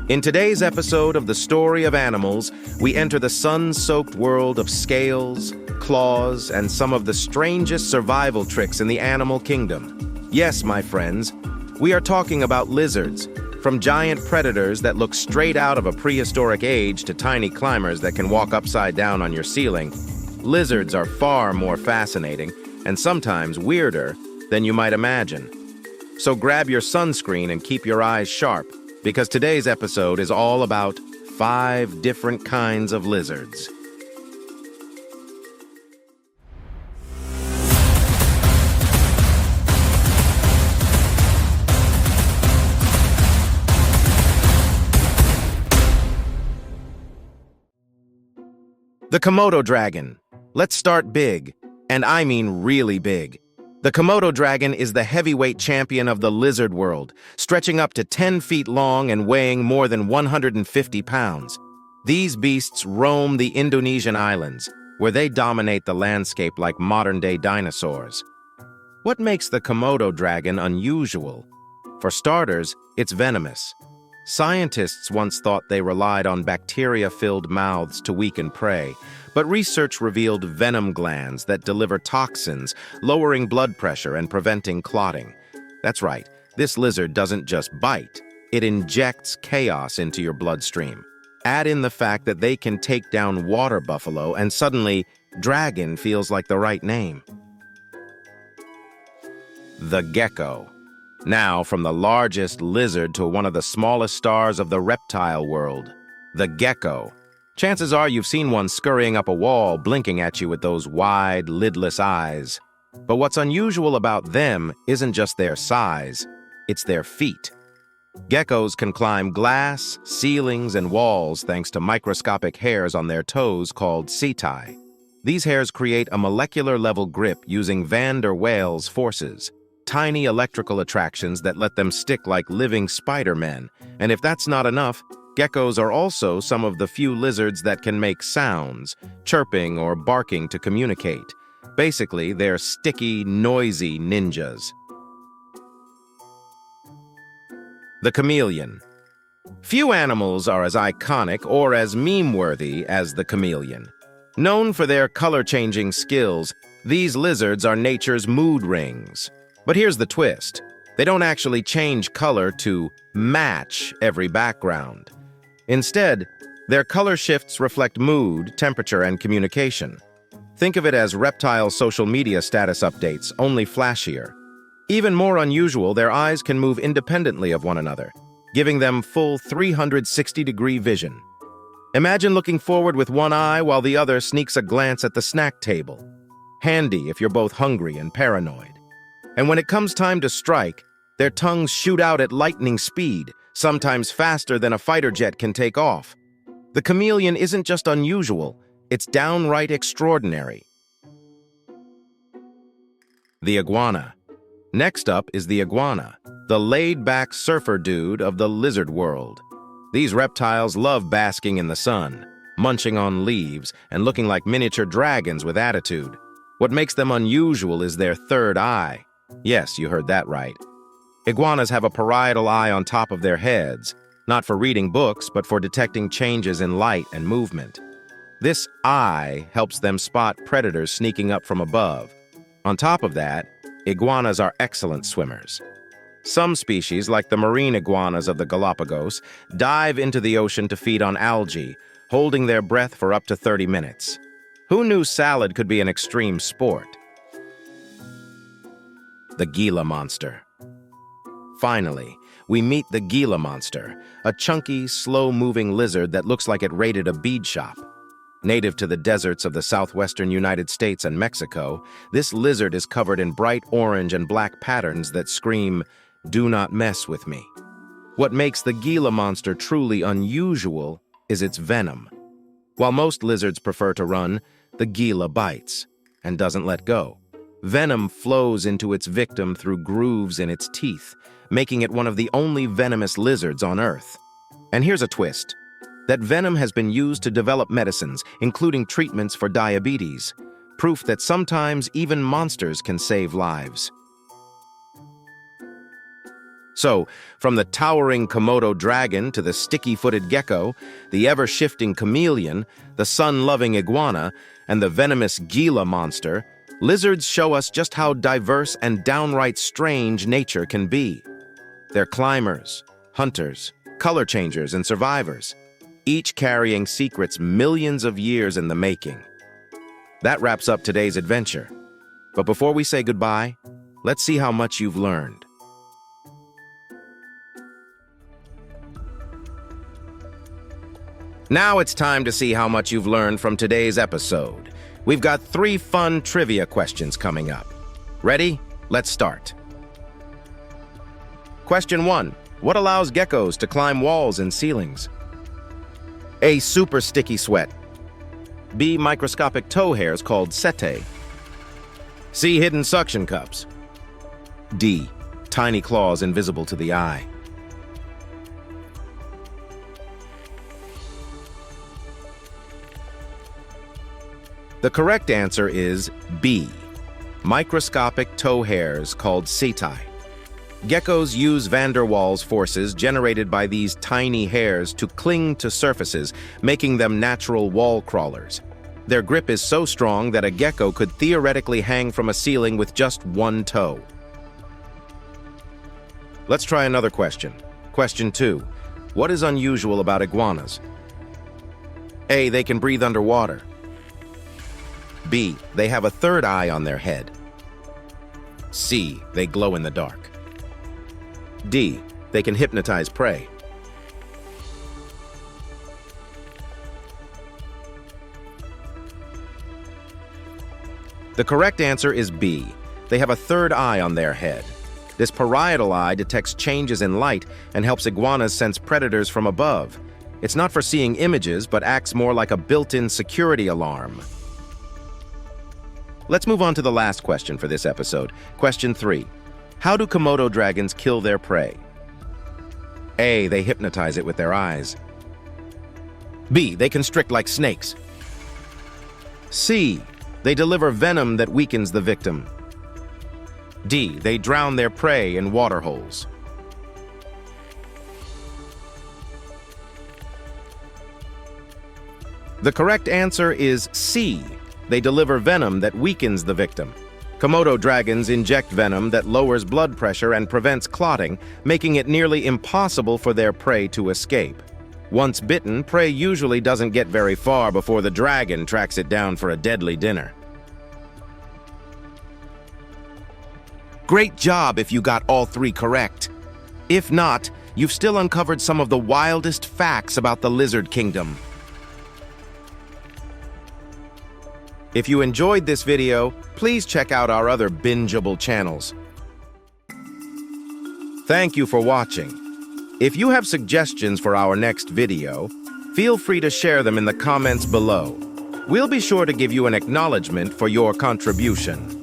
In today's episode of The Story of Animals, we enter the sun-soaked world of scales, claws, and some of the strangest survival tricks in the animal kingdom. Yes, my friends, we are talking about lizards, from giant predators that look straight out of a prehistoric age to tiny climbers that can walk upside down on your ceiling. Lizards are far more fascinating, and sometimes weirder, than you might imagine. So grab your sunscreen and keep your eyes sharp, because today's episode is all about 5 different kinds of lizards. The Komodo dragon. Let's start big, and I mean really big. The Komodo dragon is the heavyweight champion of the lizard world, stretching up to 10 feet long and weighing more than 150 pounds. These beasts roam the Indonesian islands, where they dominate the landscape like modern-day dinosaurs. What makes the Komodo dragon unusual? For starters, it's venomous. Scientists once thought they relied on bacteria-filled mouths to weaken prey, but research revealed venom glands that deliver toxins, lowering blood pressure and preventing clotting. That's right, this lizard doesn't just bite, it injects chaos into your bloodstream. Add in the fact that they can take down water buffalo, and suddenly, dragon feels like the right name. The gecko. Now, from the largest lizard to one of the smallest stars of the reptile world, the gecko. Chances are you've seen one scurrying up a wall, blinking at you with those wide, lidless eyes. But what's unusual about them isn't just their size, it's their feet. Geckos can climb glass, ceilings, and walls thanks to microscopic hairs on their toes called setae. These hairs create a molecular-level grip using van der Waals forces. Tiny electrical attractions that let them stick like living Spider-Men. And if that's not enough, geckos are also some of the few lizards that can make sounds, chirping or barking to communicate. Basically, they're sticky, noisy ninjas. The chameleon. Few animals are as iconic or as meme-worthy as the chameleon. Known for their color-changing skills, these lizards are nature's mood rings. But here's the twist. They don't actually change color to match every background. Instead, their color shifts reflect mood, temperature, and communication. Think of it as reptile social media status updates, only flashier. Even more unusual, their eyes can move independently of one another, giving them full 360-degree vision. Imagine looking forward with one eye while the other sneaks a glance at the snack table. Handy if you're both hungry and paranoid. And when it comes time to strike, their tongues shoot out at lightning speed, sometimes faster than a fighter jet can take off. The chameleon isn't just unusual, it's downright extraordinary. The iguana. Next up is the iguana, the laid-back surfer dude of the lizard world. These reptiles love basking in the sun, munching on leaves, and looking like miniature dragons with attitude. What makes them unusual is their third eye. Yes, you heard that right. Iguanas have a parietal eye on top of their heads, not for reading books, but for detecting changes in light and movement. This eye helps them spot predators sneaking up from above. On top of that, iguanas are excellent swimmers. Some species, like the marine iguanas of the Galapagos, dive into the ocean to feed on algae, holding their breath for up to 30 minutes. Who knew salad could be an extreme sport? The Gila monster. Finally, we meet the Gila monster, a chunky, slow-moving lizard that looks like it raided a bead shop. Native to the deserts of the southwestern United States and Mexico, this lizard is covered in bright orange and black patterns that scream, "Do not mess with me." What makes the Gila monster truly unusual is its venom. While most lizards prefer to run, the Gila bites and doesn't let go. Venom flows into its victim through grooves in its teeth, making it one of the only venomous lizards on Earth. And here's a twist. That venom has been used to develop medicines, including treatments for diabetes, proof that sometimes even monsters can save lives. So, from the towering Komodo dragon to the sticky-footed gecko, the ever-shifting chameleon, the sun-loving iguana, and the venomous Gila monster, lizards show us just how diverse and downright strange nature can be. They're climbers, hunters, color changers, and survivors, each carrying secrets millions of years in the making. That wraps up today's adventure. But before we say goodbye, let's see how much you've learned. Now it's time to see how much you've learned from today's episode. We've got 3 fun trivia questions coming up. Ready? Let's start. Question 1. What allows geckos to climb walls and ceilings? A. Super sticky sweat. B. Microscopic toe hairs called setae. C. Hidden suction cups. D. Tiny claws invisible to the eye. The correct answer is B. Microscopic toe hairs called setae. Geckos use van der Waals forces generated by these tiny hairs to cling to surfaces, making them natural wall crawlers. Their grip is so strong that a gecko could theoretically hang from a ceiling with just one toe. Let's try another question. Question 2. What is unusual about iguanas? A. They can breathe underwater. B. They have a third eye on their head. C. They glow in the dark. D. They can hypnotize prey. The correct answer is B. They have a third eye on their head. This parietal eye detects changes in light and helps iguanas sense predators from above. It's not for seeing images, but acts more like a built-in security alarm. Let's move on to the last question for this episode. Question 3. How do Komodo dragons kill their prey? A. They hypnotize it with their eyes. B. They constrict like snakes. C. They deliver venom that weakens the victim. D. They drown their prey in water holes. The correct answer is C. They deliver venom that weakens the victim. Komodo dragons inject venom that lowers blood pressure and prevents clotting, making it nearly impossible for their prey to escape. Once bitten, prey usually doesn't get very far before the dragon tracks it down for a deadly dinner. Great job if you got all 3 correct. If not, you've still uncovered some of the wildest facts about the lizard kingdom. If you enjoyed this video, please check out our other binge-able channels. Thank you for watching. If you have suggestions for our next video, feel free to share them in the comments below. We'll be sure to give you an acknowledgement for your contribution.